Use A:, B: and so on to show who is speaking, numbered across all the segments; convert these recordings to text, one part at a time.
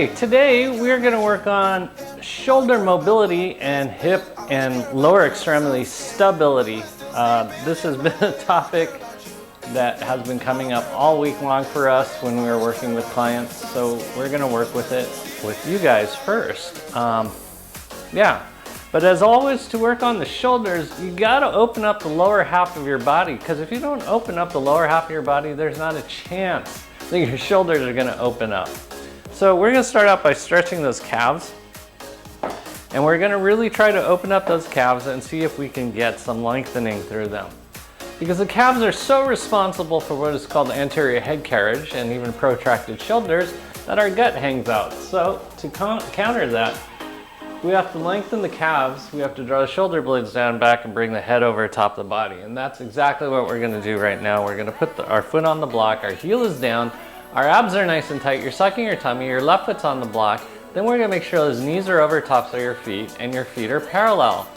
A: Okay, today we're going to work on shoulder mobility and hip and lower extremity stability. This has been a topic that has been coming up all week long for us when we were working with clients, so we're going to work with it with you guys first. But as always, to work on the shoulders, you got to open up the lower half of your body, because if you don't open up the lower half of your body, there's not a chance that your shoulders are going to open up. So we're going to start out by stretching those calves, and we're going to really try to open up those calves and see if we can get some lengthening through them. Because the calves are so responsible for what is called anterior head carriage and even protracted shoulders that our gut hangs out. So to counter that, we have to lengthen the calves, we have to draw the shoulder blades down back and bring the head over top of the body. And that's exactly what we're going to do right now. We're going to put our foot on the block, our heel is down, our abs are nice and tight, you're sucking your tummy, your left foot's on the block. Then we're going to make sure those knees are over tops of your feet and your feet are parallel.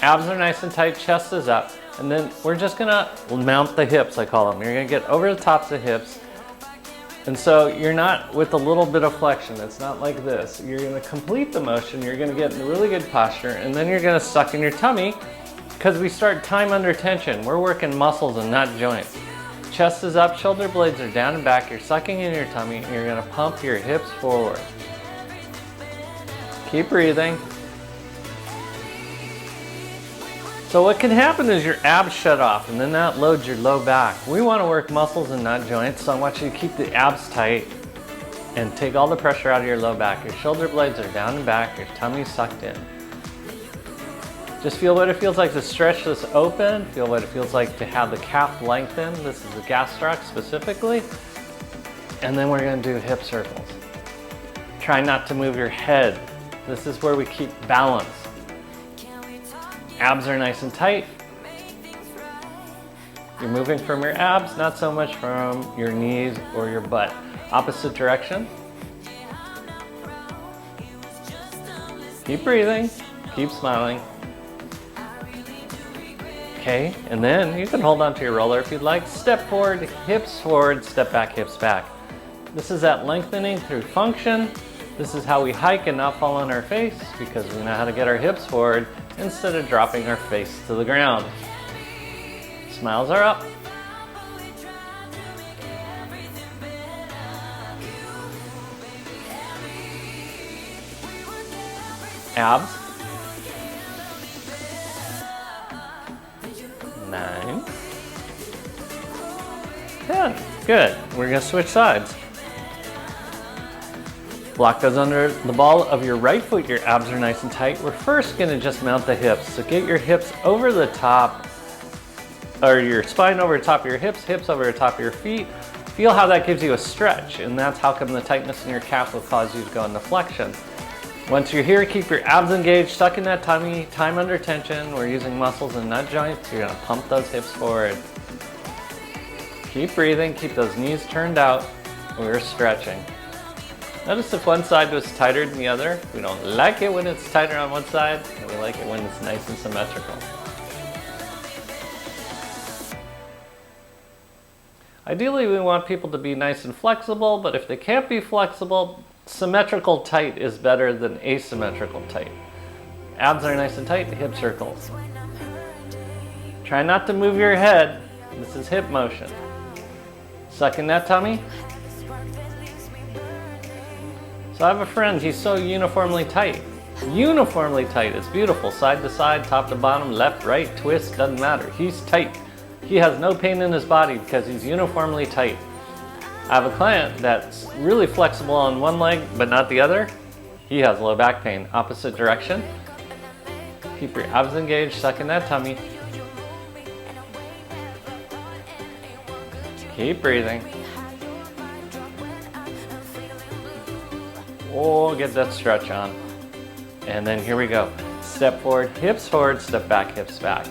A: Abs are nice and tight, chest is up. And then we're just going to mount the hips, I call them. You're going to get over the tops of the hips. And so you're not with a little bit of flexion. It's not like this. You're going to complete the motion. You're going to get in a really good posture. And then you're going to suck in your tummy, because we start time under tension. We're working muscles and not joints. Chest is up, shoulder blades are down and back. You're sucking in your tummy. And you're going to pump your hips forward. Keep breathing. So what can happen is your abs shut off, and then that loads your low back. We want to work muscles and not joints, so I want you to keep the abs tight and take all the pressure out of your low back. Your shoulder blades are down and back, your tummy's sucked in. Just feel what it feels like to stretch this open, feel what it feels like to have the calf lengthen. This is the gastroc specifically. And then we're going to do hip circles. Try not to move your head. This is where we keep balance. Abs are nice and tight. You're moving from your abs, not so much from your knees or your butt. Opposite direction. Keep breathing, keep smiling. Okay, and then you can hold on to your roller if you'd like. Step forward, step back, hips back. This is that lengthening through function. This is how we hike and not fall on our face, because we know how to get our hips forward instead of dropping our face to the ground. Smiles are up. Abs. 9. 10. Good. We're going to switch sides. Block goes under the ball of your right foot, your abs are nice and tight. We're first going to just mount the hips. So get your hips over the top, or your spine over the top of your hips, hips over the top of your feet. Feel how that gives you a stretch, and that's how come the tightness in your calf will cause you to go into flexion. Once you're here, keep your abs engaged, suck in that tummy, time under tension. We're using muscles and not joints. You're going to pump those hips forward. Keep breathing, keep those knees turned out. We're stretching. Notice if one side was tighter than the other. We don't like it when it's tighter on one side, and we like it when it's nice and symmetrical. Ideally, we want people to be nice and flexible, but if they can't be flexible, symmetrical tight is better than asymmetrical tight. Abs are nice and tight, hip circles. Try not to move your head. This is hip motion. Suck in that tummy. So I have a friend, he's so uniformly tight. Uniformly tight, it's beautiful. Side to side, top to bottom, left, right, twist, doesn't matter. He's tight. He has no pain in his body because he's uniformly tight. I have a client that's really flexible on one leg but not the other. He has low back pain. Opposite direction. Keep your abs engaged, suck in that tummy. Keep breathing. Oh, get that stretch on. And then here we go. Step forward, step back, hips back.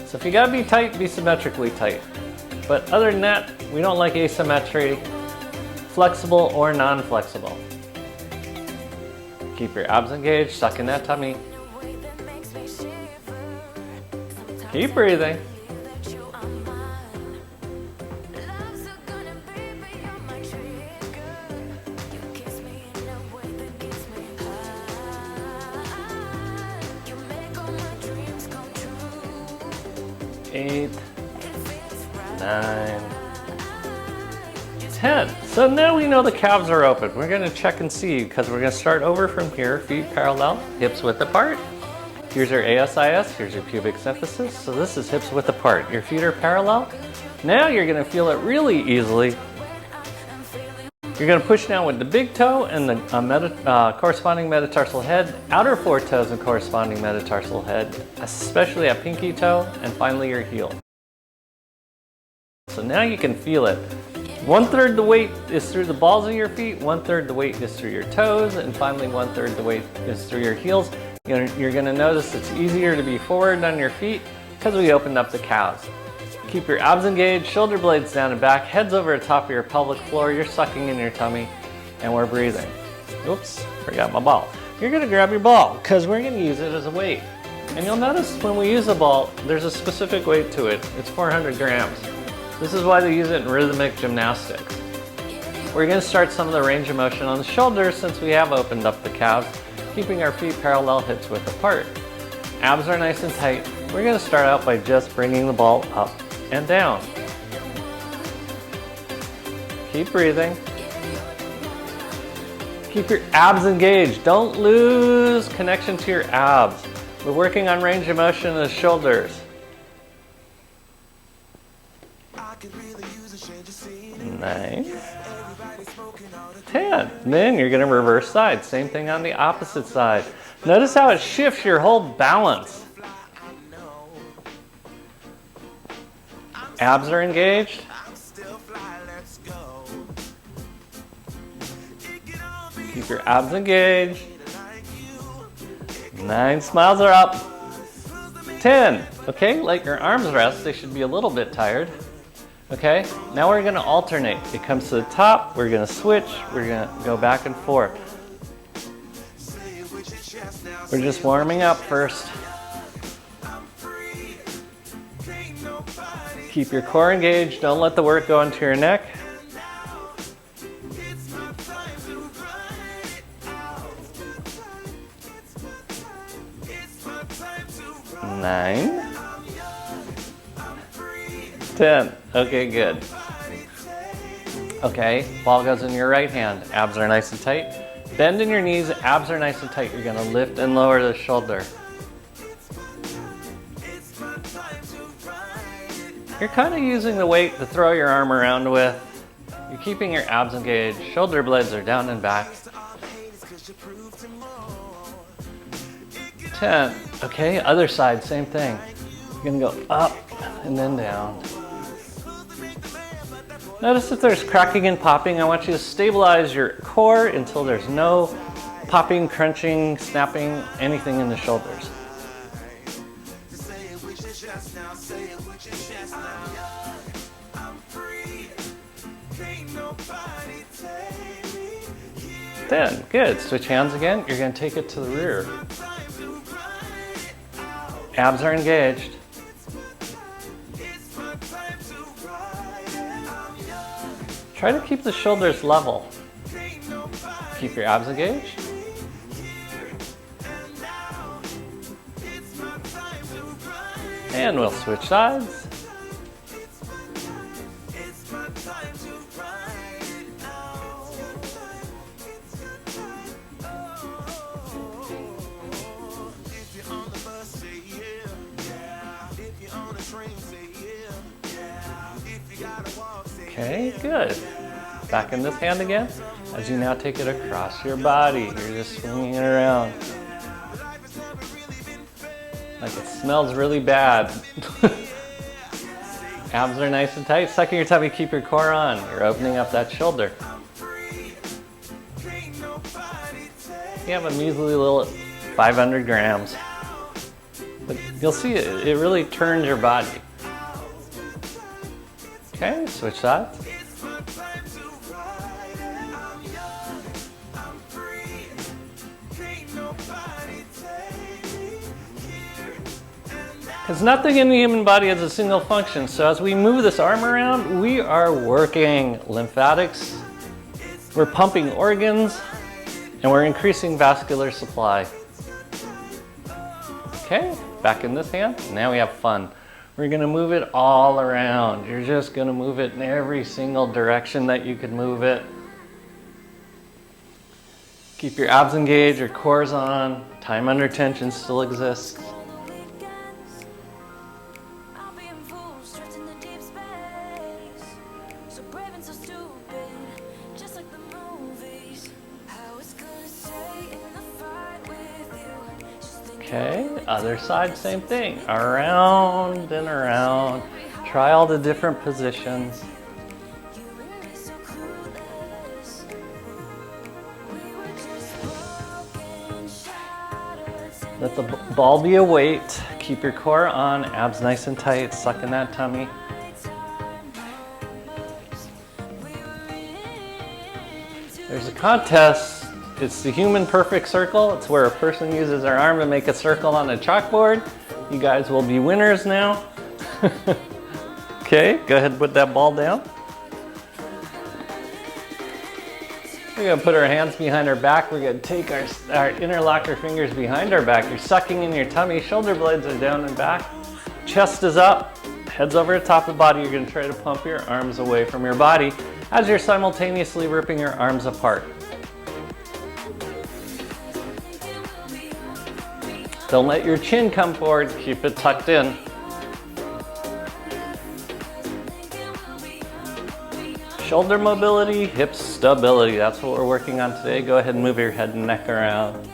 A: So if you gotta be tight, be symmetrically tight. But other than that, we don't like asymmetry, flexible or non-flexible. Keep your abs engaged, suck in that tummy. Keep breathing. 8, 9, 10. So now we know the calves are open. We're gonna check and see because we're gonna start over from here, feet parallel, hips width apart. Here's your ASIS, here's your pubic symphysis. So this is hips width apart. Your feet are parallel. Now you're gonna feel it really easily. You're gonna push down with the big toe and the corresponding metatarsal head, outer 4 toes and corresponding metatarsal head, especially at pinky toe, and finally your heel. So now you can feel it. 1/3 the weight is through the balls of your feet, 1/3 the weight is through your toes, and finally 1/3 the weight is through your heels. You're gonna notice it's easier to be forward on your feet because we opened up the calves. Keep your abs engaged, shoulder blades down and back, heads over the top of your pelvic floor, you're sucking in your tummy, and we're breathing. Oops, forgot my ball. You're gonna grab your ball because we're gonna use it as a weight. And you'll notice when we use a ball, there's a specific weight to it. It's 400 grams. This is why they use it in rhythmic gymnastics. We're gonna start some of the range of motion on the shoulders since we have opened up the calves, keeping our feet parallel, hips width apart. Abs are nice and tight. We're gonna start out by just bringing the ball up and down. Keep breathing. Keep your abs engaged. Don't lose connection to your abs. We're working on range of motion in the shoulders. 9, 10. Then you're gonna reverse side. Same thing on the opposite side. Notice how it shifts your whole balance. Abs are engaged. Keep your abs engaged. 9, smiles are up. 10, okay, let your arms rest. They should be a little bit tired. Okay, now we're gonna alternate. It comes to the top, we're gonna switch, we're gonna go back and forth. We're just warming up first. Keep your core engaged, don't let the work go into your neck. Nine. 10. Okay, good. Okay, ball goes in your right hand. Abs are nice and tight. Bend in your knees, abs are nice and tight. You're gonna lift and lower the shoulder. You're kind of using the weight to throw your arm around with. You're keeping your abs engaged. Shoulder blades are down and back. 10. Okay, other side, same thing. You're gonna go up and then down. Notice if there's cracking and popping. I want you to stabilize your core until there's no popping, crunching, snapping, anything in the shoulders. Then, good. Switch hands again. You're going to take it to the rear. Abs are engaged. Try to keep the shoulders level. Keep your abs engaged. And we'll switch sides. Okay, good. Back in this hand again. As you now take it across your body, you're just swinging it around. Like it smells really bad. Abs are nice and tight. Sucking your tummy, keep your core on. You're opening up that shoulder. You have a measly little 500 grams. But you'll see it really turns your body. Okay, switch sides. Because nothing in the human body has a single function. So as we move this arm around, we are working lymphatics, we're pumping organs, and we're increasing vascular supply. Okay, back in this hand. Now we have fun. We're gonna move it all around. You're just gonna move it in every single direction that you can move it. Keep your abs engaged, your core's on. Time under tension still exists. Okay, other side, same thing. Around and around. Try all the different positions. Let the ball be a weight. Keep your core on, abs nice and tight, suck in that tummy. There's a contest. It's the human perfect circle. It's where a person uses their arm to make a circle on a chalkboard. You guys will be winners now. Okay, go ahead and put that ball down. We're gonna put our hands behind our back. We're gonna take our interlock our fingers behind our back. You're sucking in your tummy. Shoulder blades are down and back. Chest is up. Head's over the top of the body. You're gonna try to pump your arms away from your body as you're simultaneously ripping your arms apart. Don't let your chin come forward, keep it tucked in. Shoulder mobility, hip stability, that's what we're working on today. Go ahead and move your head and neck around.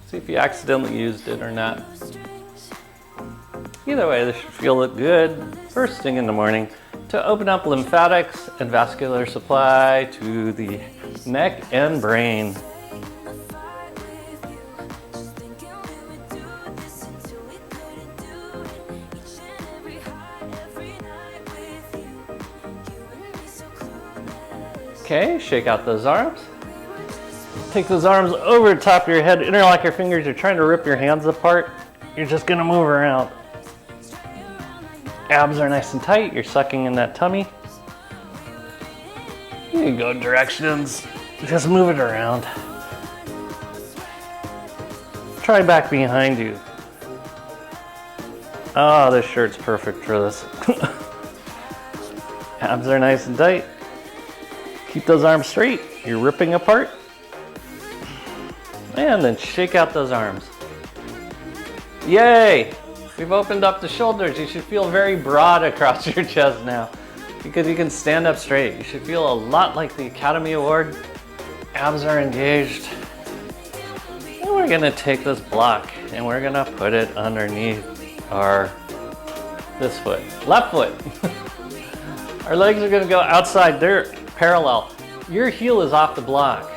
A: See if you accidentally used it or not. Either way, this should feel good first thing in the morning to open up lymphatics and vascular supply to the neck and brain. Okay, shake out those arms. Take those arms over the top of your head, interlock your fingers. You're trying to rip your hands apart. You're just gonna move around. Abs are nice and tight. You're sucking in that tummy. You can go directions. Just move it around. Try back behind you. Oh, this shirt's perfect for this. Abs are nice and tight. Keep those arms straight. You're ripping apart. And then shake out those arms. Yay! We've opened up the shoulders. You should feel very broad across your chest now because you can stand up straight. You should feel a lot like the Academy Award. Abs are engaged. And we're gonna take this block and we're gonna put it underneath this foot, left foot. Our legs are gonna go outside. They're parallel. Your heel is off the block.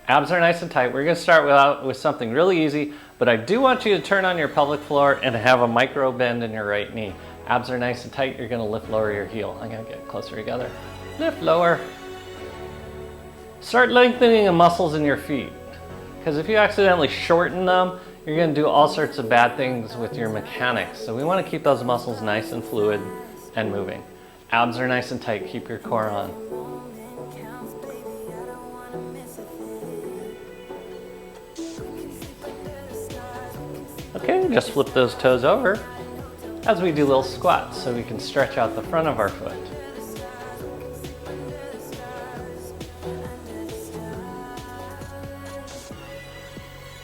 A: Abs are nice and tight. We're gonna start with something really easy, but I do want you to turn on your pelvic floor and have a micro bend in your right knee. Abs are nice and tight. You're gonna lift, lower your heel. I'm gonna get closer together. Lift, lower. Start lengthening the muscles in your feet, because if you accidentally shorten them, you're gonna do all sorts of bad things with your mechanics. So we wanna keep those muscles nice and fluid and moving. Abs are nice and tight. Keep your core on. Okay, just flip those toes over as we do little squats so we can stretch out the front of our foot.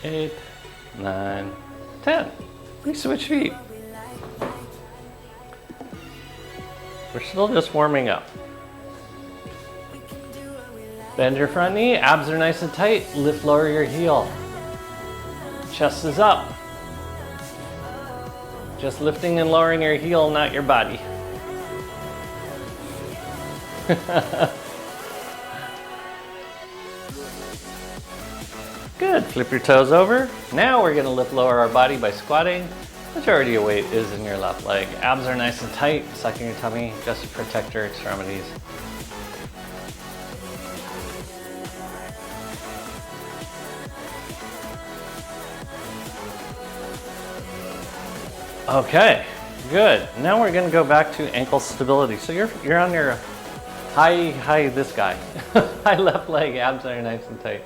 A: 8, 9, 10. We switch feet. We're still just warming up. Bend your front knee, abs are nice and tight. Lift, lower your heel. Chest is up. Just lifting and lowering your heel, not your body. Good, flip your toes over. Now we're gonna lift, lower our body by squatting. Majority of weight is in your left leg. Abs are nice and tight, sucking your tummy just to protect your extremities. Okay, good. Now we're gonna go back to ankle stability. So you're on your high this guy. High left leg, abs are nice and tight.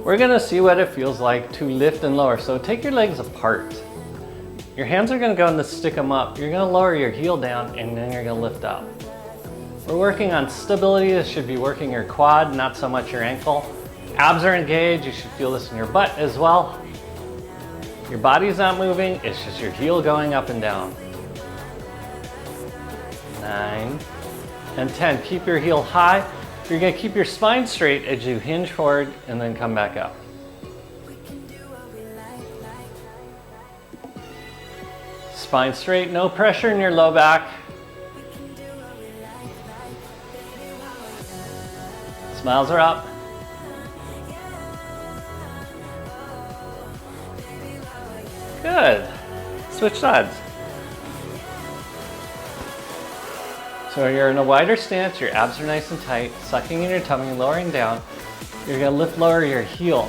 A: We're gonna see what it feels like to lift and lower. So take your legs apart. Your hands are gonna go in to stick them up. You're gonna lower your heel down and then you're gonna lift up. We're working on stability. This should be working your quad, not so much your ankle. Abs are engaged. You should feel this in your butt as well. Your body's not moving. It's just your heel going up and down. 9 and 10. Keep your heel high. You're gonna keep your spine straight as you hinge forward and then come back up. Spine straight, no pressure in your low back. Smiles are up. Good. Switch sides. So you're in a wider stance, your abs are nice and tight, sucking in your tummy, lowering down. You're gonna lift, lower your heel.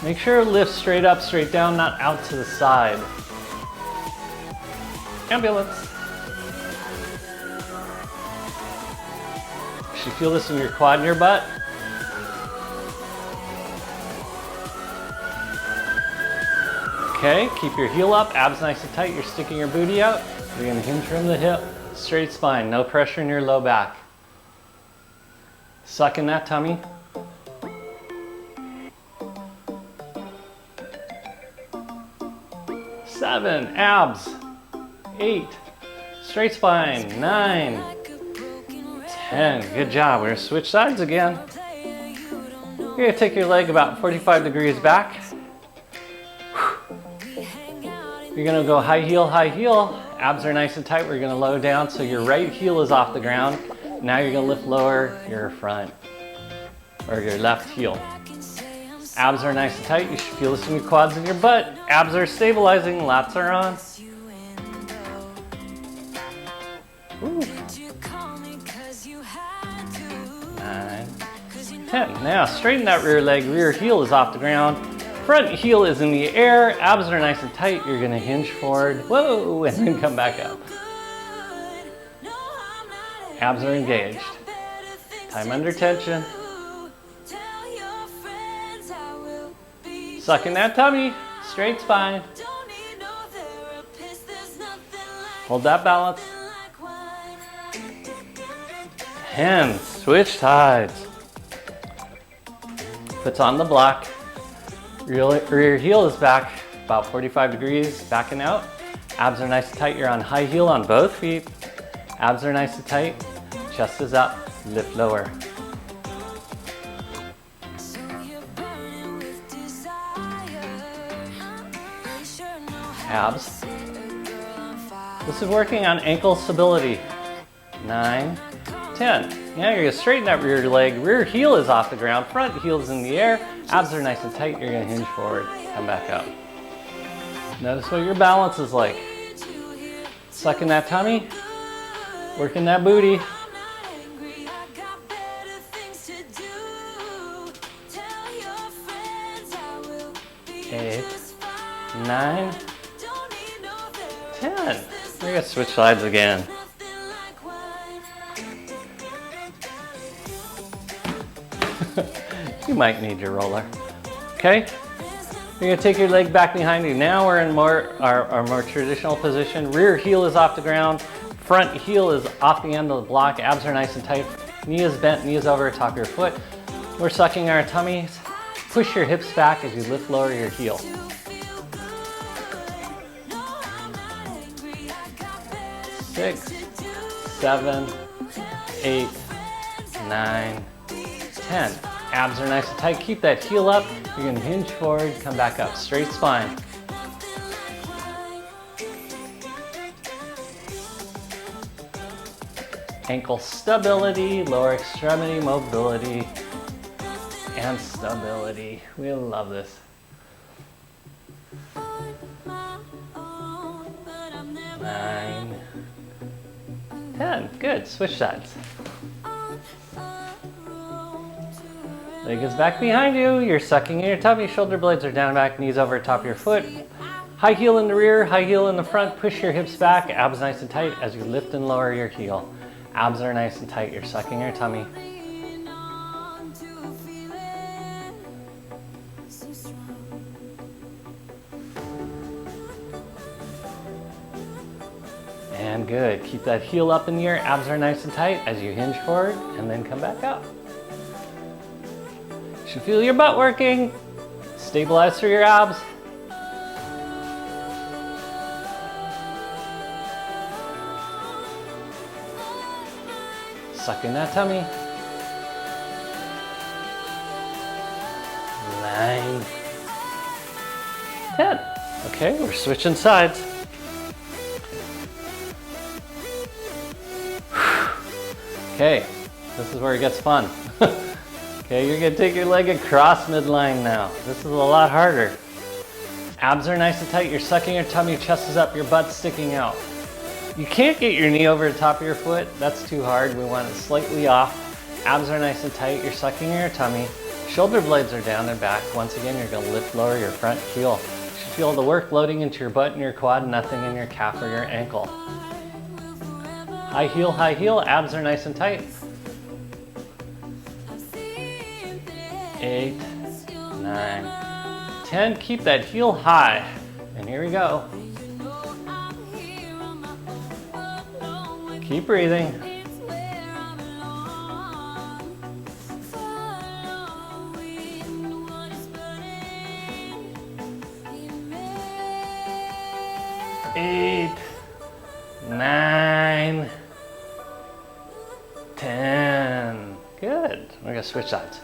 A: Make sure it lifts straight up, straight down, not out to the side. Ambulance. You should feel this in your quad and your butt. Okay, keep your heel up, abs nice and tight, you're sticking your booty out. You're gonna hinge from the hip, straight spine, no pressure in your low back. Suck in that tummy. Seven, abs. 8, straight spine. 9, 10, good job. We're gonna switch sides again. You're gonna take your leg about 45 degrees back. You're gonna go high heel, high heel. Abs are nice and tight. We're gonna low down so your right heel is off the ground. Now you're gonna lift lower your front or your left heel. Abs are nice and tight. You should feel this in your quads and your butt. Abs are stabilizing, lats are on. Ooh. 9, 10. Now straighten that rear leg. Rear heel is off the ground. Front heel is in the air, abs are nice and tight. You're gonna hinge forward, whoa, and then come back up. Abs are engaged. Time under tension. Suck in that tummy, straight spine. Hold that balance. 10, switch sides. Puts on the block. Rear heel is back about 45 degrees, backing out. Abs are nice and tight. You're on high heel on both feet. Abs are nice and tight. Chest is up, lift lower. Abs. This is working on ankle stability. 9, 10. Now you're gonna straighten that rear leg. Rear heel is off the ground, front heel is in the air. Abs are nice and tight. You're gonna hinge forward, come back up. Notice what your balance is like. Sucking that tummy, working that booty. 8, 9, 10. We're gonna switch sides again. You might need your roller. Okay? You're gonna take your leg back behind you. Now we're in our more traditional position. Rear heel is off the ground. Front heel is off the end of the block. Abs are nice and tight. Knee is bent, knee is over top of your foot. We're sucking our tummies. Push your hips back as you lift, lower your heel. Six, 7, 8, 9, 10. Abs are nice and tight. Keep that heel up. You're gonna hinge forward, come back up. Straight spine. Ankle stability, lower extremity mobility, and stability. We love this. 9, 10. Good. Switch sides. Leg is back behind you. You're sucking in your tummy. Shoulder blades are down and back. Knees over top of your foot. High heel in the rear, high heel in the front. Push your hips back. Abs nice and tight as you lift and lower your heel. Abs are nice and tight. You're sucking your tummy. And good. Keep that heel up in the air. Abs are nice and tight as you hinge forward and then come back up. You should feel your butt working. Stabilize through your abs. Suck in that tummy. 9, 10. Okay, we're switching sides. Okay, this is where it gets fun. Okay, you're gonna take your leg across midline now. This is a lot harder. Abs are nice and tight. You're sucking your tummy, chest is up, your butt's sticking out. You can't get your knee over the top of your foot. That's too hard. We want it slightly off. Abs are nice and tight. You're sucking your tummy. Shoulder blades are down and back. Once again, you're gonna lift lower your front heel. You should feel the work loading into your butt and your quad, nothing in your calf or your ankle. High heel, abs are nice and tight. 8, 9, 10. Keep that heel high. And here we go. Keep breathing. 8, 9, 10. Good. We're gonna switch sides.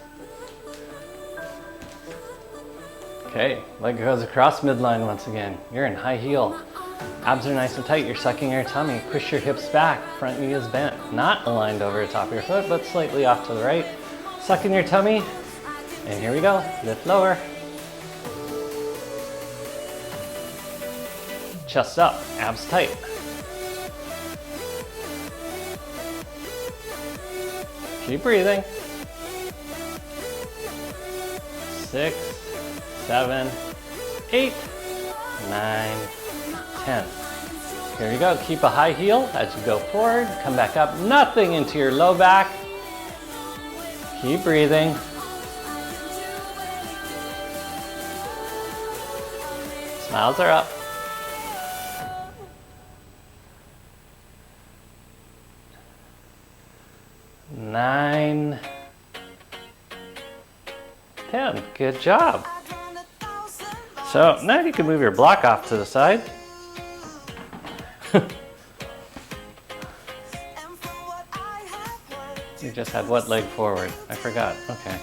A: Okay, leg goes across midline once again. You're in high heel. Abs are nice and tight. You're sucking your tummy. Push your hips back. Front knee is bent. Not aligned over the top of your foot, but slightly off to the right. Suck in your tummy. And here we go. Lift lower. Chest up. Abs tight. Keep breathing. 6, 7, 8, 9, 10. Here you go. Keep a high heel as you go forward. Come back up. Nothing into your low back. Keep breathing. Smiles are up. 9, 10. Good job. So now you can move your block off to the side. You just had what leg forward? I forgot. Okay.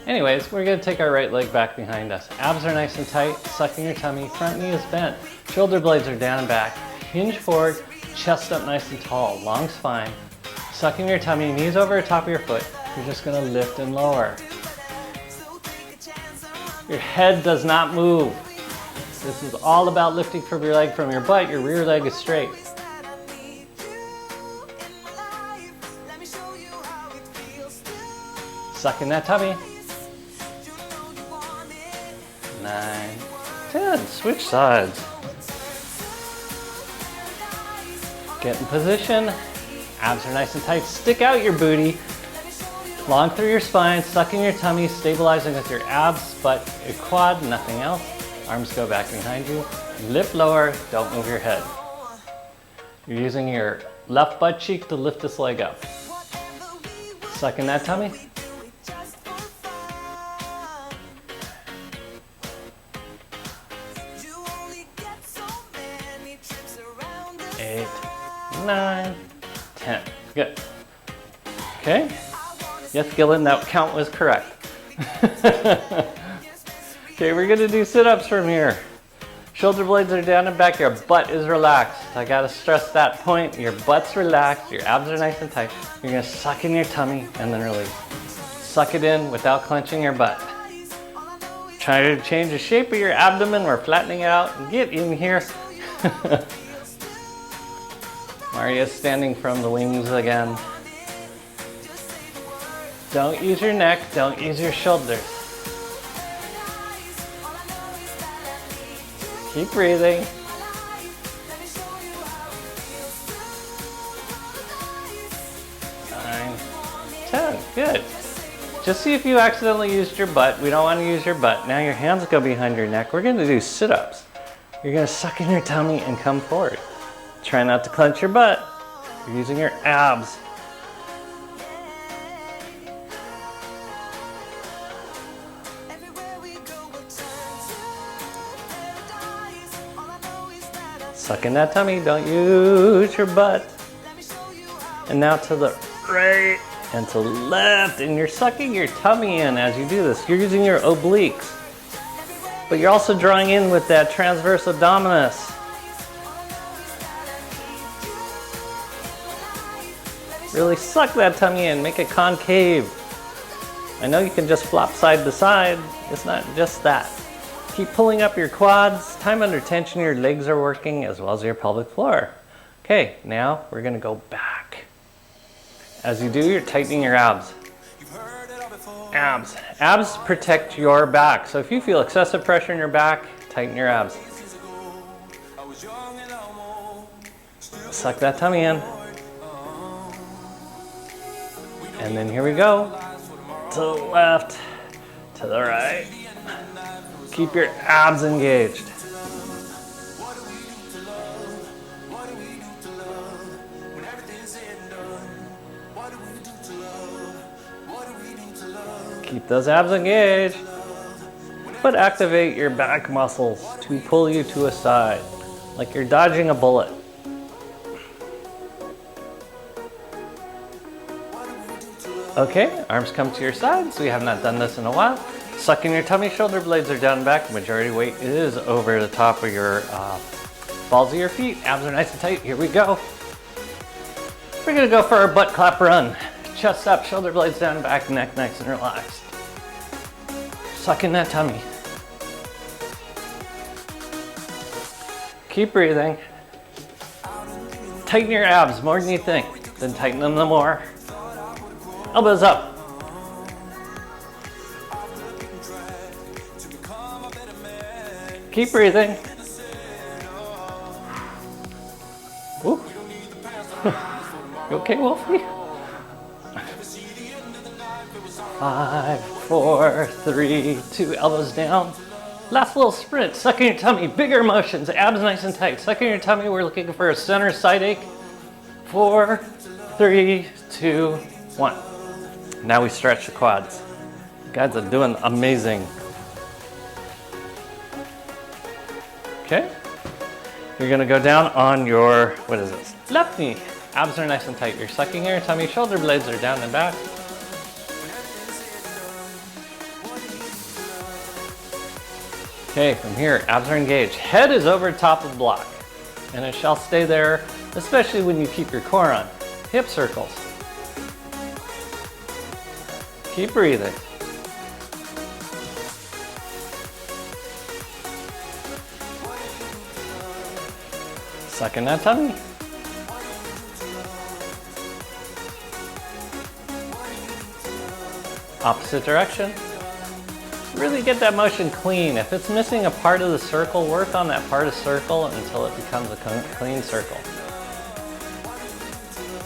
A: Anyways, we're going to take our right leg back behind us. Abs are nice and tight, sucking your tummy, front knee is bent, shoulder blades are down and back. Hinge forward, chest up nice and tall, long spine. Sucking your tummy, knees over the top of your foot. You're just going to lift and lower. Your head does not move. This is all about lifting from your leg from your butt. Your rear leg is straight. Suck in that tummy. 9, 10. Switch sides. Get in position. Abs are nice and tight. Stick out your booty. Long through your spine. Suck in your tummy. Stabilizing with your abs, butt, your quad, nothing else. Arms go back behind you. Lift lower. Don't move your head. You're using your left butt cheek to lift this leg up. Suck in that tummy. 8, 9, 10. Good. Okay. Yes, Gillen, that count was correct. Okay, we're gonna do sit-ups from here. Shoulder blades are down and back, your butt is relaxed. I gotta stress that point. Your butt's relaxed, your abs are nice and tight. You're gonna suck in your tummy and then release. Suck it in without clenching your butt. Try to change the shape of your abdomen. We're flattening it out. Get in here. Maria's standing from the wings again. Don't use your neck, don't use your shoulders. Keep breathing. 9, 10, good. Just see if you accidentally used your butt. We don't want to use your butt. Now your hands go behind your neck. We're going to do sit-ups. You're going to suck in your tummy and come forward. Try not to clench your butt. You're using your abs. Suck in that tummy, don't use your butt. And now to the right and to the left, and you're sucking your tummy in as you do this. You're using your obliques, but you're also drawing in with that transverse abdominis. Really suck that tummy in, make it concave. I know you can just flop side to side, it's not just that. Keep pulling up your quads. Time under tension, your legs are working as well as your pelvic floor. Okay, now we're gonna go back. As you do, you're tightening your abs. Abs. Abs protect your back. So if you feel excessive pressure in your back, tighten your abs. Suck that tummy in. And then here we go. To the left, to the right. Keep your abs engaged. Keep those abs engaged. But activate your back muscles to pull you to a side, like you're dodging a bullet. Okay, arms come to your sides. We have not done this in a while. Suck in your tummy, shoulder blades are down and back. Majority weight is over the top of your balls of your feet. Abs are nice and tight. Here we go. We're gonna go for our butt clap run. Chest up, shoulder blades down and back, neck nice and relaxed. Suck in that tummy. Keep breathing. Tighten your abs more than you think. Then tighten them the more. Elbows up. Keep breathing. Ooh. You okay, Wolfie? 5, 4, 3, 2, elbows down. Last little sprint, suck in your tummy, bigger motions, abs nice and tight. Suck in your tummy, we're looking for a center side ache. 4, 3, 2, 1. Now we stretch the quads. You guys are doing amazing. Okay, you're gonna go down on your, what is this? Left knee. Abs are nice and tight. You're sucking in your tummy, shoulder blades are down and back. Okay, from here, abs are engaged. Head is over top of block, and it shall stay there, especially when you keep your core on. Hip circles. Keep breathing. Suck in that tummy. Opposite direction. Really get that motion clean. If it's missing a part of the circle, work on that part of the circle until it becomes a clean circle.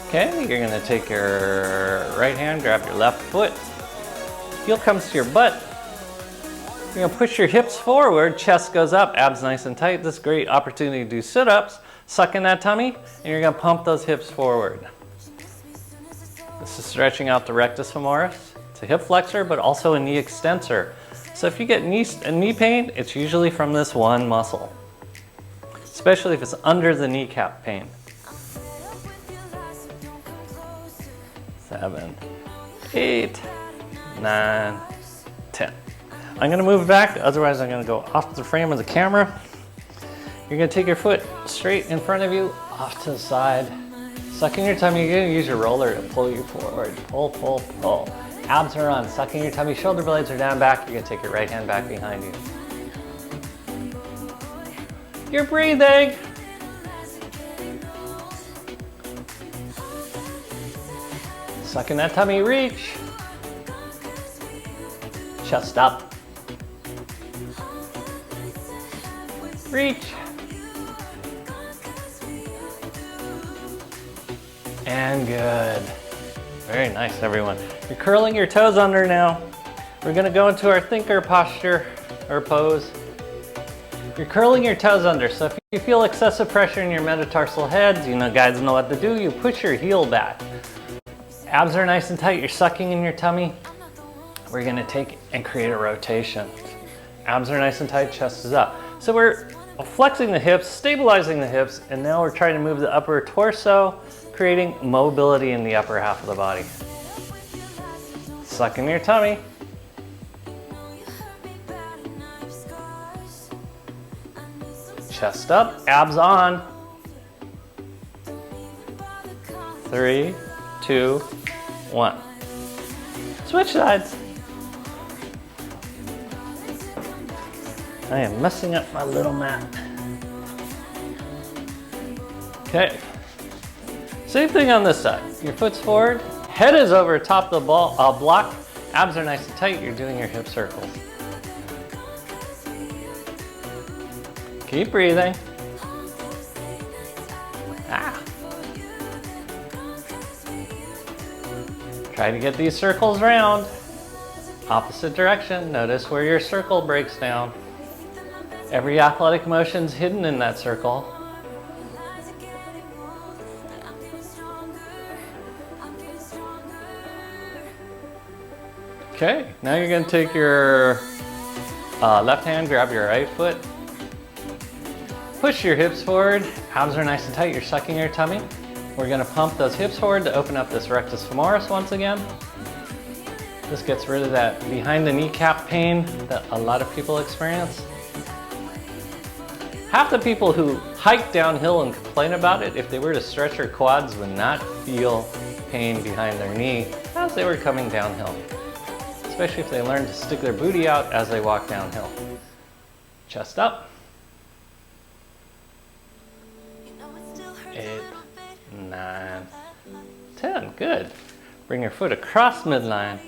A: Okay, you're gonna take your right hand, grab your left foot. Heel comes to your butt. You're gonna push your hips forward, chest goes up, abs nice and tight. This is a great opportunity to do sit-ups. Suck in that tummy, and you're gonna pump those hips forward. This is stretching out the rectus femoris. It's a hip flexor, but also a knee extensor. So if you get knee pain, it's usually from this one muscle, especially if it's under the kneecap pain. 7, 8, 9, 10. I'm gonna move back, otherwise I'm gonna go off the frame of the camera. You're gonna take your foot straight in front of you, off to the side. Suck in your tummy, you're gonna use your roller to pull you forward. Pull, pull, pull. Abs are on, sucking your tummy, shoulder blades are down back. You're gonna take your right hand back behind you. You're breathing. Suck in that tummy, reach. Chest up. Reach. And good. Very nice, everyone. You're curling your toes under now. We're gonna go into our thinker posture or pose. You're curling your toes under, so if you feel excessive pressure in your metatarsal heads, you know, guys know what to do. You push your heel back. Abs are nice and tight. You're sucking in your tummy. We're gonna take and create a rotation. Abs are nice and tight, chest is up. So we're flexing the hips, stabilizing the hips, and now we're trying to move the upper torso, creating mobility in the upper half of the body. Suck in your tummy. Chest up, abs on. 3, 2, 1. Switch sides. I am messing up my little mat. Okay. Same thing on this side. Your foot's forward, head is over top the block, abs are nice and tight, you're doing your hip circles. Keep breathing. Try to get these circles round. Opposite direction, notice where your circle breaks down. Every athletic motion's hidden in that circle. Okay, now you're gonna take your left hand, grab your right foot, push your hips forward, abs are nice and tight, you're sucking your tummy. We're gonna pump those hips forward to open up this rectus femoris once again. This gets rid of that behind the kneecap pain that a lot of people experience. Half the people who hike downhill and complain about it, if they were to stretch their quads, would not feel pain behind their knee as they were coming downhill. Especially if they learn to stick their booty out as they walk downhill. Chest up. 8, 9, 10, good. Bring your foot across midline.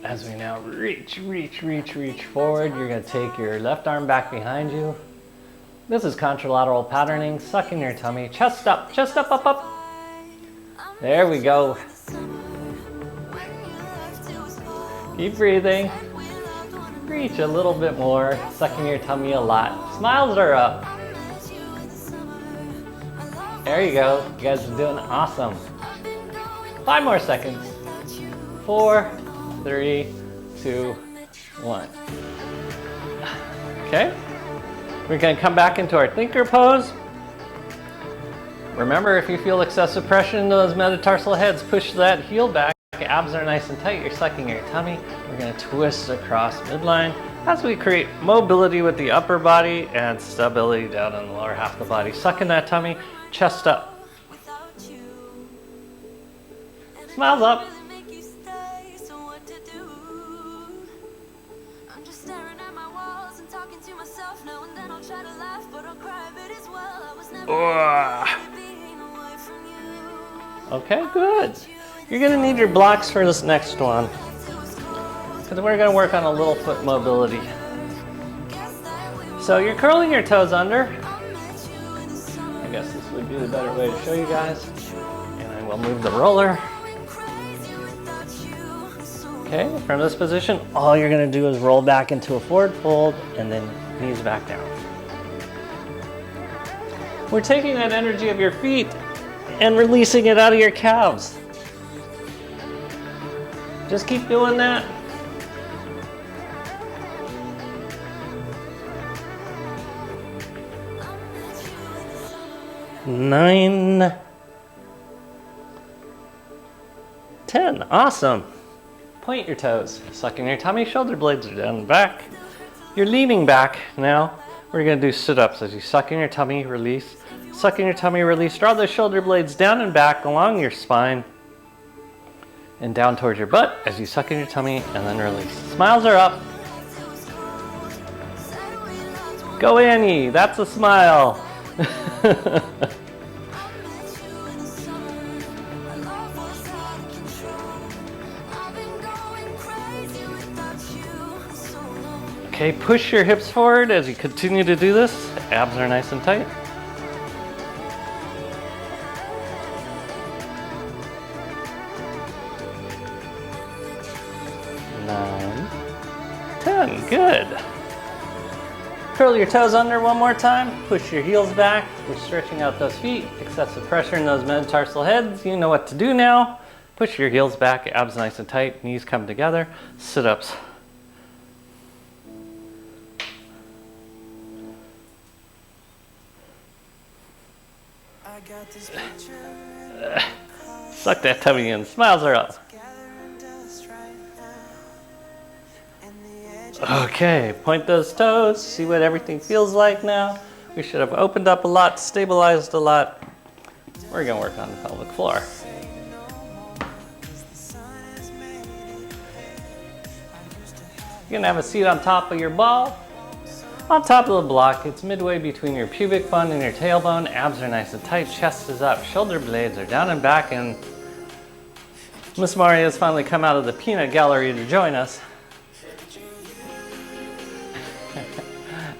A: As we now reach forward, you're gonna take your left arm back behind you. This is contralateral patterning, suck in your tummy, chest up, up. There we go. Keep breathing. Reach a little bit more, sucking your tummy a lot. Smiles are up. There you go. You guys are doing awesome. 5 more seconds. 4, 3, 2, 1. Okay. We're going to come back into our thinker pose. Remember, if you feel excessive pressure in those metatarsal heads, push that heel back. Abs are nice and tight. You're sucking your tummy. We're going to twist across midline as we create mobility with the upper body and stability down in the lower half of the body. Suck in that tummy. Chest up. Smiles up. Okay, good. You're gonna need your blocks for this next one, because we're gonna work on a little foot mobility. So you're curling your toes under. I guess this would be the better way to show you guys. And I will move the roller. Okay, from this position, all you're gonna do is roll back into a forward fold and then knees back down. We're taking that energy of your feet and releasing it out of your calves. Just keep doing that. Nine, 10, awesome. Point your toes, sucking your tummy, shoulder blades are down and back. You're leaning back now. We're gonna do sit-ups as you suck in your tummy, release. Suck in your tummy, release. Draw the shoulder blades down and back along your spine and down towards your butt as you suck in your tummy and then release. Smiles are up. Go Annie, that's a smile. Okay, push your hips forward as you continue to do this. Abs are nice and tight. Good. Curl your toes under one more time. Push your heels back. We're stretching out those feet. Excessive pressure in those metatarsal heads. You know what to do now. Push your heels back, abs nice and tight, knees come together. Sit-ups. Suck that tummy in. Smiles are up. Okay, point those toes. See what everything feels like now. We should have opened up a lot, stabilized a lot. We're gonna work on the pelvic floor. You're gonna have a seat on top of your ball. On top of the block, it's midway between your pubic bone and your tailbone. Abs are nice and tight, chest is up, shoulder blades are down and back, and Miss Maria has finally come out of the peanut gallery to join us.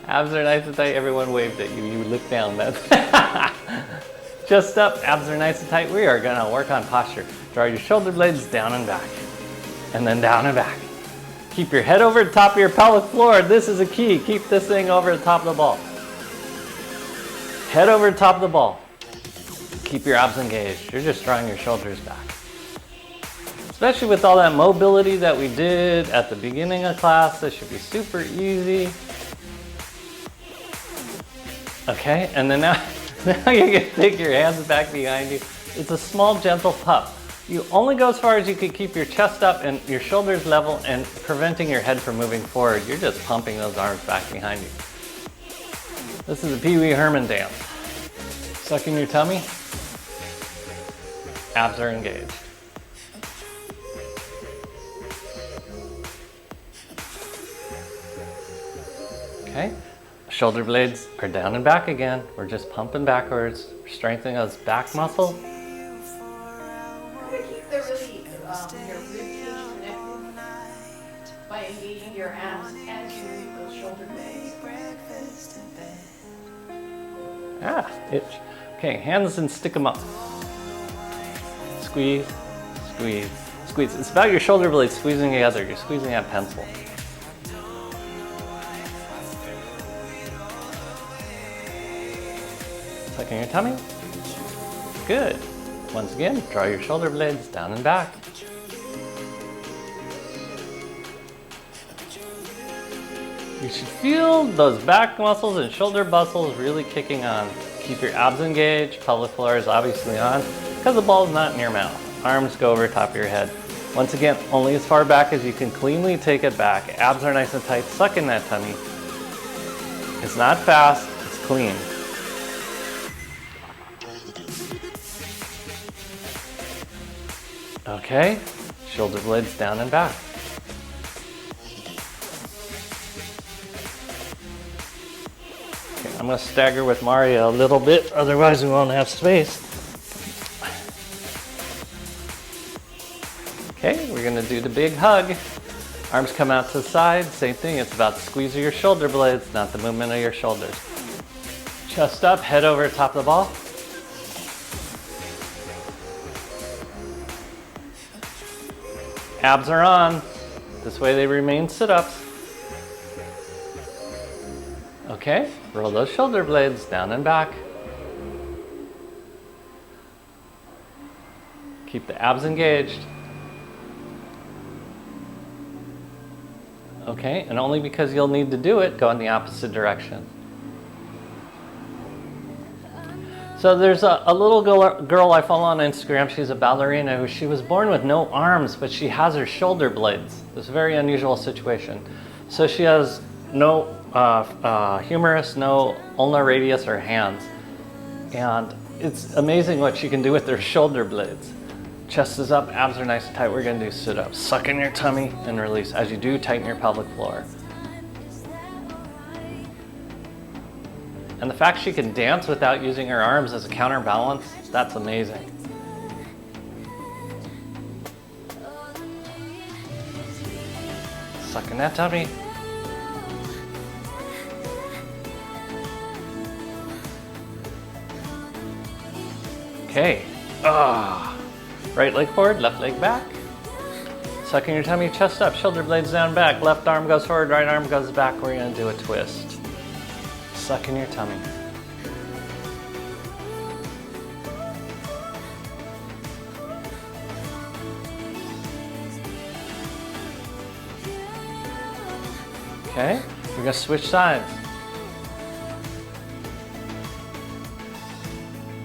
A: Abs are nice and tight. Everyone waved at you. You looked down, man. Chest up, abs are nice and tight. We are gonna work on posture. Draw your shoulder blades down and back, and then down and back. Keep your head over the top of your pelvic floor. This is a key. Keep this thing over the top of the ball. Head over the top of the ball. Keep your abs engaged. You're just drawing your shoulders back. Especially with all that mobility that we did at the beginning of class, this should be super easy. Okay, and then now you're gonna take your hands back behind you. It's a small, gentle puff. You only go as far as you can keep your chest up and your shoulders level and preventing your head from moving forward. You're just pumping those arms back behind you. This is a Pee Wee Herman dance. Sucking your tummy. Abs are engaged. Okay. Shoulder blades are down and back again. We're just pumping backwards, strengthening those back muscles.
B: Keep the really, your rib cage connected by engaging your abs as you move those shoulder blades.
A: Ah, itch. Okay, hands and stick them up. Squeeze, squeeze, squeeze. It's about your shoulder blades squeezing together. You're squeezing that pencil. Sucking your tummy. Good. Once again, draw your shoulder blades down and back. You should feel those back muscles and shoulder muscles really kicking on. Keep your abs engaged. Pelvic floor is obviously on because the ball is not in your mouth. Arms go over top of your head. Once again, only as far back as you can cleanly take it back. Abs are nice and tight. Suck in that tummy. It's not fast, it's clean. Okay, shoulder blades down and back. Okay, I'm gonna stagger with Maria a little bit, otherwise we won't have space. Okay, we're gonna do the big hug. Arms come out to the side, same thing, it's about the squeeze of your shoulder blades, not the movement of your shoulders. Chest up, head over top of the ball. Abs are on. This way they remain sit-ups. Okay, roll those shoulder blades down and back. Keep the abs engaged. Okay, and only because you'll need to do it, go in the opposite direction. So there's a little girl I follow on Instagram. She's a ballerina. She was born with no arms, but she has her shoulder blades. It's a very unusual situation. So she has no humerus, no ulnar radius or hands. And it's amazing what she can do with her shoulder blades. Chest is up, abs are nice and tight. We're gonna do sit-ups. Suck in your tummy and release. As you do, tighten your pelvic floor. And the fact she can dance without using her arms as a counterbalance, that's amazing. Suck in that tummy. Okay. Right leg forward, left leg back. Sucking your tummy, chest up, shoulder blades down, back. Left arm goes forward, right arm goes back. We're gonna do a twist. Sucking your tummy. Okay, we're gonna switch sides.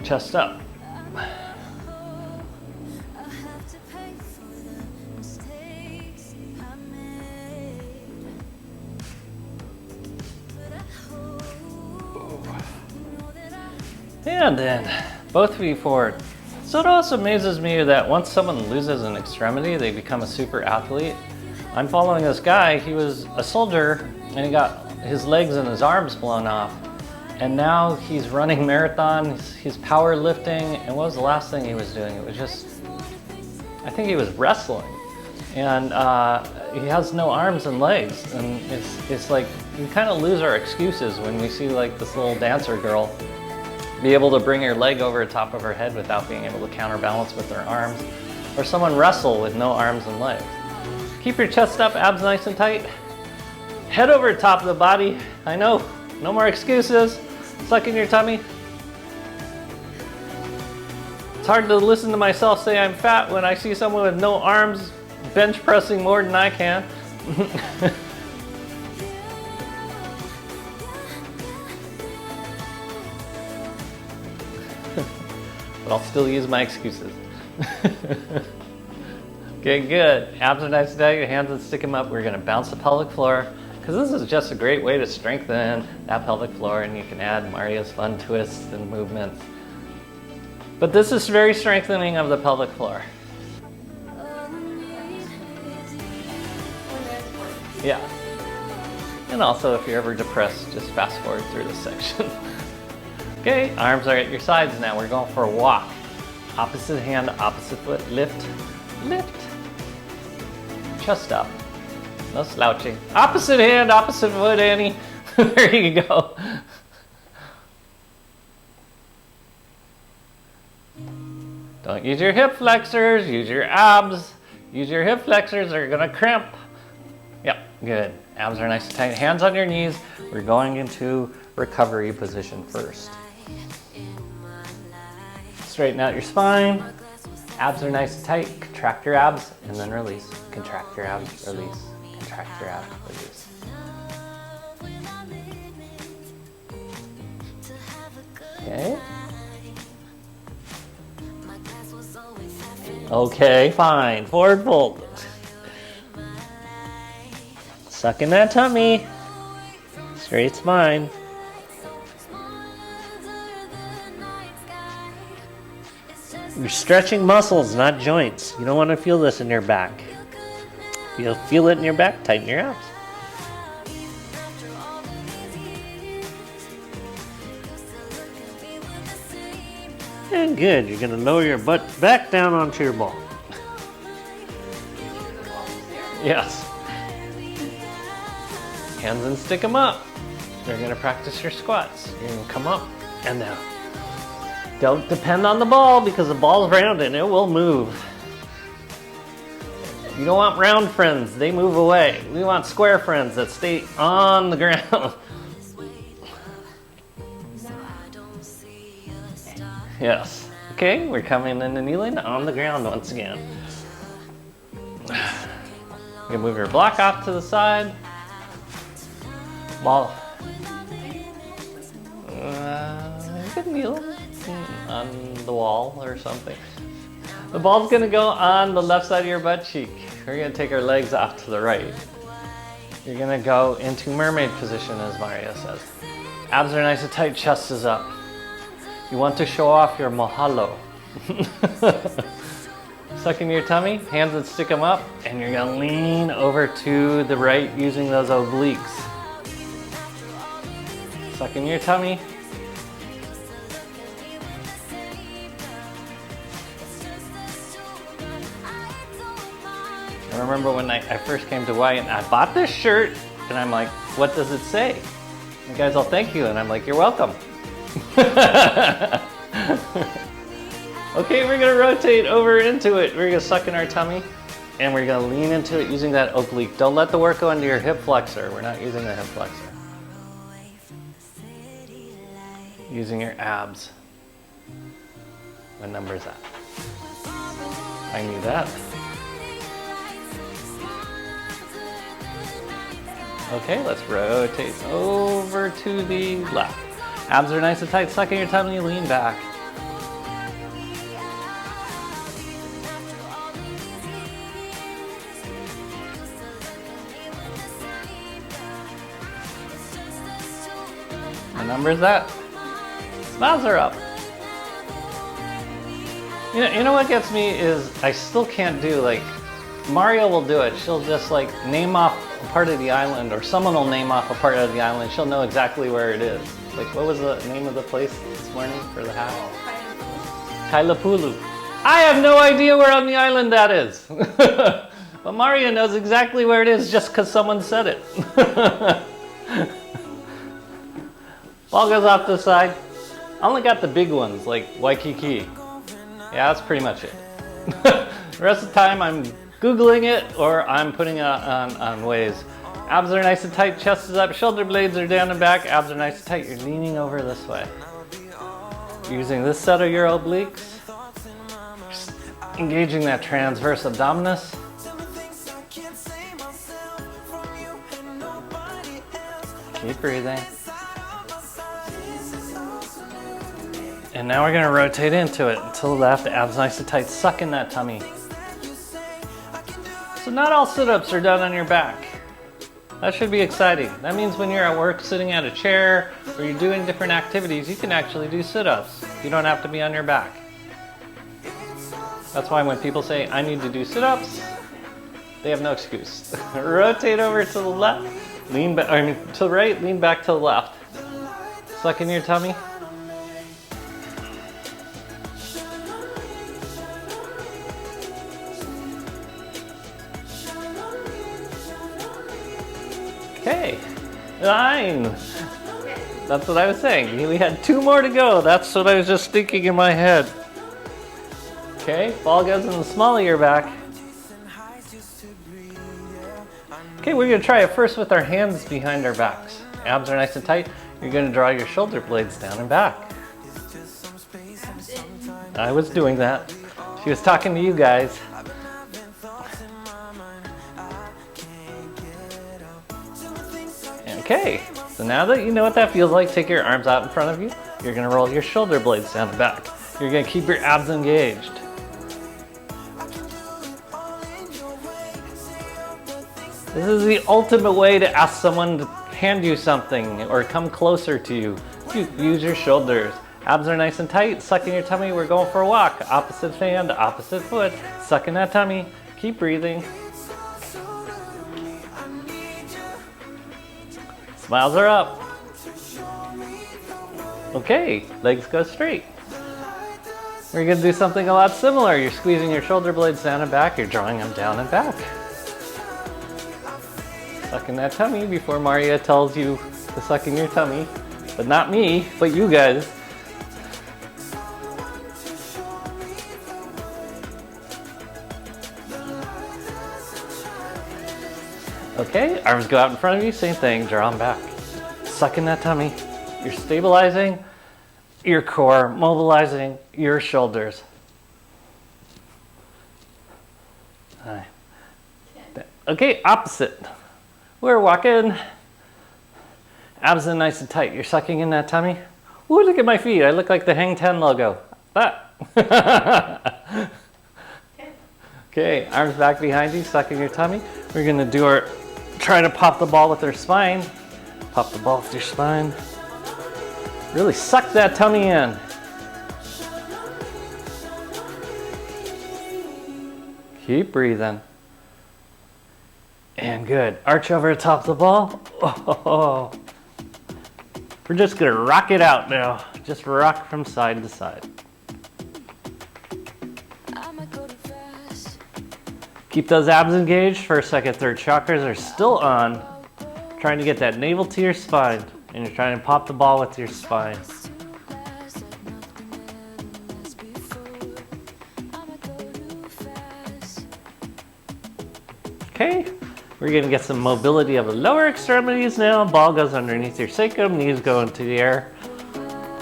A: Chest up. And then both feet forward. So it also amazes me that once someone loses an extremity, they become a super athlete. I'm following this guy, he was a soldier and he got his legs and his arms blown off. And now he's running marathons, he's powerlifting, and what was the last thing he was doing? It was just, I think he was wrestling. And he has no arms and legs. And it's like, we kind of lose our excuses when we see like this little dancer girl be able to bring her leg over the top of her head without being able to counterbalance with her arms. Or someone wrestle with no arms and legs. Keep your chest up, abs nice and tight. Head over the top of the body. I know, no more excuses. Sucking your tummy. It's hard to listen to myself say I'm fat when I see someone with no arms bench pressing more than I can. But I'll still use my excuses. Okay, good. Abs are nice and tight, your hands and stick them up. We're gonna bounce the pelvic floor, because this is just a great way to strengthen that pelvic floor, and you can add Maria's fun twists and movements. But this is very strengthening of the pelvic floor. Yeah. And also, if you're ever depressed, just fast forward through this section. Okay, arms are at your sides now. We're going for a walk. Opposite hand, opposite foot, lift, lift. Chest up. No slouching. Opposite hand, opposite foot, Annie. There you go. Don't use your hip flexors, use your abs. Use your hip flexors, they're gonna cramp. Yep, good. Abs are nice and tight. Hands on your knees. We're going into recovery position first. Straighten out your spine. Abs are nice and tight. Contract your abs and then release. Contract your abs, release. Contract your abs, release. Okay. Okay, fine. Forward fold. Suck in that tummy. Straight spine. You're stretching muscles, not joints. You don't want to feel this in your back. If you'll feel it in your back, tighten your abs. And good, you're gonna lower your butt back down onto your ball. Yes. Hands and stick them up. You're gonna practice your squats. You're gonna come up and down. Don't depend on the ball because the ball's round and it will move. You don't want round friends, they move away. We want square friends that stay on the ground. Yes. Okay, we're coming in and kneeling on the ground once again. You can move your block off to the side. Ball. You can kneel on the wall or something. The ball's gonna go on the left side of your butt cheek. We're gonna take our legs off to the right. You're gonna go into mermaid position, as Maria says. Abs are nice and tight, chest is up. You want to show off your mahalo. Suck in your tummy, hands and stick them up, and you're gonna lean over to the right using those obliques. Suck in your tummy. I remember when I first came to Hawaii and I bought this shirt, and I'm like, what does it say? And the guys all thank you, and I'm like, you're welcome. Okay, we're gonna rotate over into it. We're gonna suck in our tummy. And we're gonna lean into it using that oblique. Don't let the work go into your hip flexor. We're not using the hip flexor. Using your abs. What number is that? I knew that. Okay, let's rotate over to the left. Abs are nice and tight. Suck in your tummy, lean back. What number is that? Smiles are up. You know what gets me is I still can't do, like, Mario will do it. She'll just like name off a part of the island, or someone will name off a part of the island. She'll know exactly where it is. Like, what was the name of the place this morning for the hat? Kailapulu. I have no idea where on the island that is. But Mario knows exactly where it is just because someone said it. Ball goes off to the side. I only got the big ones, like Waikiki. Yeah, that's pretty much it. The rest of the time I'm Googling it or I'm putting it on Waze. Abs are nice and tight, chest is up, shoulder blades are down and back, abs are nice and tight. You're leaning over this way. You're using this set of your obliques. Just engaging that transverse abdominis. Keep breathing. And now we're gonna rotate into it until the left, abs nice and tight, suck in that tummy. So not all sit-ups are done on your back. That should be exciting. That means when you're at work sitting at a chair or you're doing different activities, you can actually do sit-ups. You don't have to be on your back. That's why when people say, I need to do sit-ups, they have no excuse. Rotate over to the left, lean back, to the right, lean back to the left. Suck in your tummy. Okay, 9. That's what I was saying. We had 2 more to go. That's what I was just thinking in my head. Okay, ball goes in the small of your back. Okay, we're gonna try it first with our hands behind our backs. Abs are nice and tight. You're gonna draw your shoulder blades down and back. I was doing that. She was talking to you guys. Okay, so now that you know what that feels like, take your arms out in front of you. You're gonna roll your shoulder blades down the back. You're gonna keep your abs engaged. This is the ultimate way to ask someone to hand you something or come closer to you. You use your shoulders. Abs are nice and tight. Suck in your tummy. We're going for a walk. Opposite hand, opposite foot. Suck in that tummy. Keep breathing. Smiles are up. Okay, legs go straight. We're gonna do something a lot similar. You're squeezing your shoulder blades down and back. You're drawing them down and back. Suck in that tummy before Maria tells you to suck in your tummy. But not me, but you guys. Okay, arms go out in front of you, same thing, draw them back. Suck in that tummy. You're stabilizing your core, mobilizing your shoulders. Okay, opposite. We're walking. Abs are nice and tight. You're sucking in that tummy. Ooh, look at my feet. I look like the Hang 10 logo. Ah. Okay, arms back behind you, sucking your tummy. We're gonna do our, try to pop the ball with our spine. Pop the ball with your spine. Really suck that tummy in. Keep breathing. And good. Arch over the top of the ball. Oh. We're just gonna rock it out now. Just rock from side to side. Keep those abs engaged. First, second, third chakras are still on. Trying to get that navel to your spine. And you're trying to pop the ball with your spine. We're gonna get some mobility of the lower extremities now. Ball goes underneath your sacrum, knees go into the air.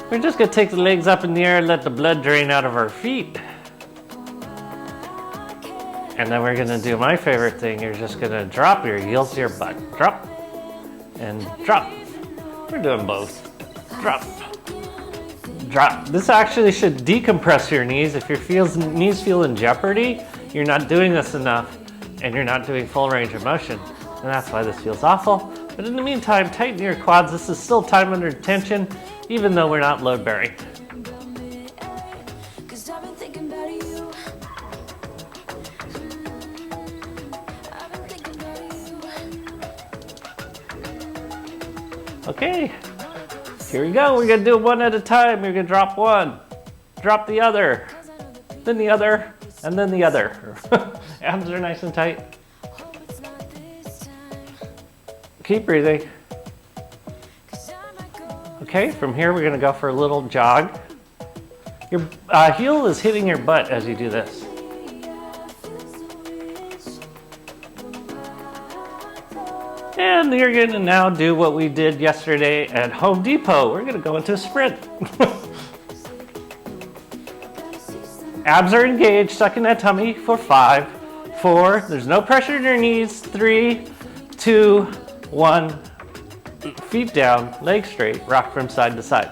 A: We're just gonna take the legs up in the air and let the blood drain out of our feet. And then we're gonna do my favorite thing. You're just gonna drop your heels to your butt. Drop and drop. We're doing both. Drop. Drop. This actually should decompress your knees. If your knees feel in jeopardy, you're not doing this enough and you're not doing full range of motion. And that's why this feels awful. But in the meantime, tighten your quads. This is still time under tension, even though we're not load bearing. Okay, here we go. We're gonna do it one at a time. You're gonna drop one, drop the other, then the other, and then the other. Abs are nice and tight. Keep breathing. Okay, from here we're gonna go for a little jog. Your heel is hitting your butt as you do this. And you're gonna now do what we did yesterday at Home Depot. We're gonna go into a sprint. Abs are engaged, suck in that tummy for 5, 4, there's no pressure in your knees, 3, 2, 1, feet down, legs straight, rock from side to side.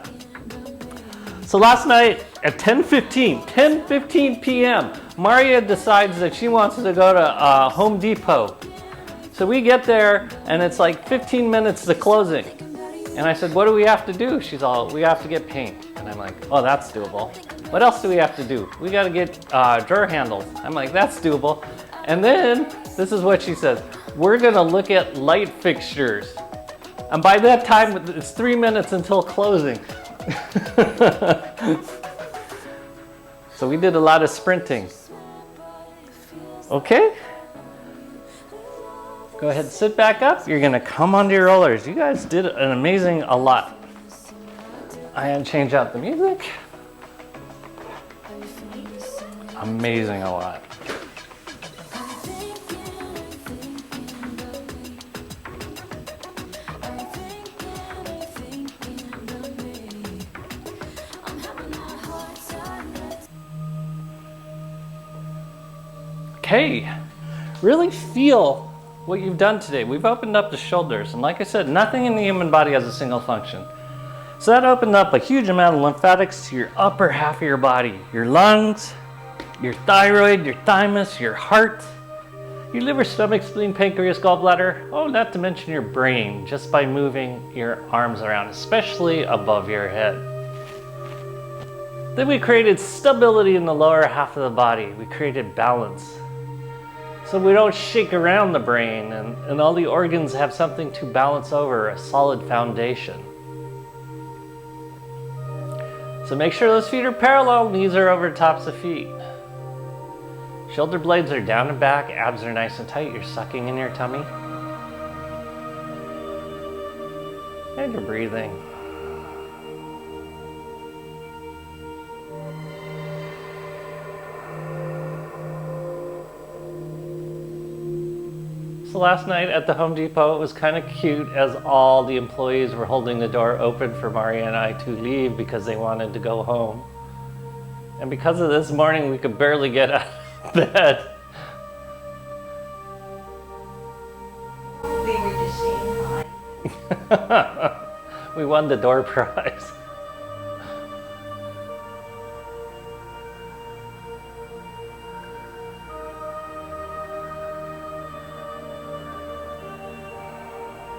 A: So last night at 10:15 p.m., Maria decides that she wants to go to Home Depot. So we get there and it's like 15 minutes to closing. And I said, what do we have to do? She's all, we have to get paint. And I'm like, oh, that's doable. What else do we have to do? We got to get drawer handles. I'm like, that's doable. And then this is what she says. We're going to look at light fixtures. And by that time, it's 3 minutes until closing. So we did a lot of sprinting. Okay. Go ahead and sit back up. You're gonna come onto your rollers. You guys did an amazing a lot. I had to change out the music. Amazing a lot. Okay, really feel what you've done today. We've opened up the shoulders, and like I said, nothing in the human body has a single function. So that opened up a huge amount of lymphatics to your upper half of your body, your lungs, your thyroid, your thymus, your heart, your liver, stomach, spleen, pancreas, gallbladder, oh, not to mention your brain, just by moving your arms around, especially above your head. Then we created stability in the lower half of the body. We created balance. So we don't shake around the brain and all the organs have something to balance over, a solid foundation. So make sure those feet are parallel, knees are over tops of feet. Shoulder blades are down and back, abs are nice and tight, you're sucking in your tummy. And you're breathing. So last night at the Home Depot, it was kind of cute as all the employees were holding the door open for Maria and I to leave because they wanted to go home. And because of this morning, we could barely get out of bed.
B: They were just saying hi.
A: We won the door prize.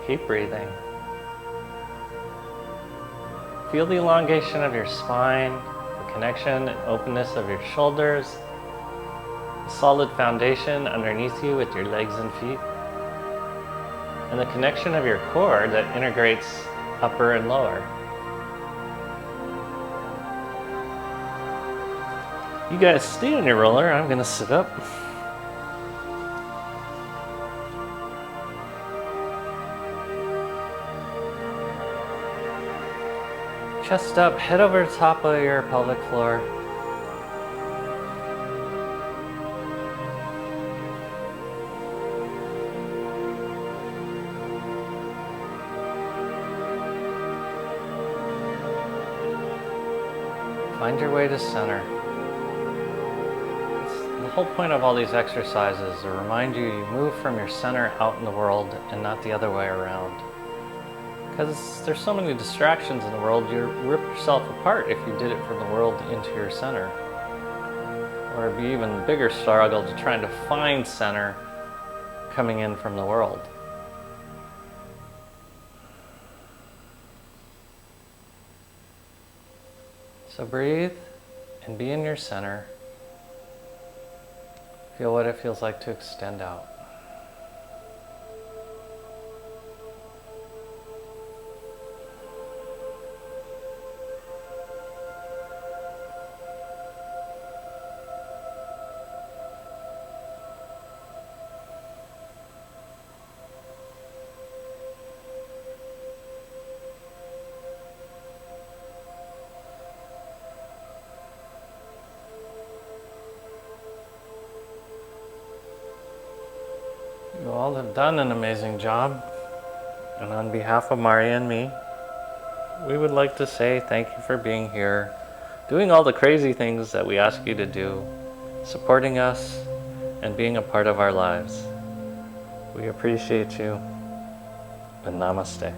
A: Keep breathing. Feel the elongation of your spine, the connection and openness of your shoulders, the solid foundation underneath you with your legs and feet, and the connection of your core that integrates upper and lower. You guys stay on your roller. I'm going to sit up. Chest up, head over the top of your pelvic floor. Find your way to center. The whole point of all these exercises is to remind you move from your center out in the world and not the other way around. Because there's so many distractions in the world, you rip yourself apart if you did it from the world into your center. Or it'd be even bigger struggle to trying to find center coming in from the world. So breathe and be in your center. Feel what it feels like to extend out. You all have done an amazing job, and on behalf of Maria and me, we would like to say thank you for being here, doing all the crazy things that we ask you to do, supporting us, and being a part of our lives. We appreciate you, and namaste.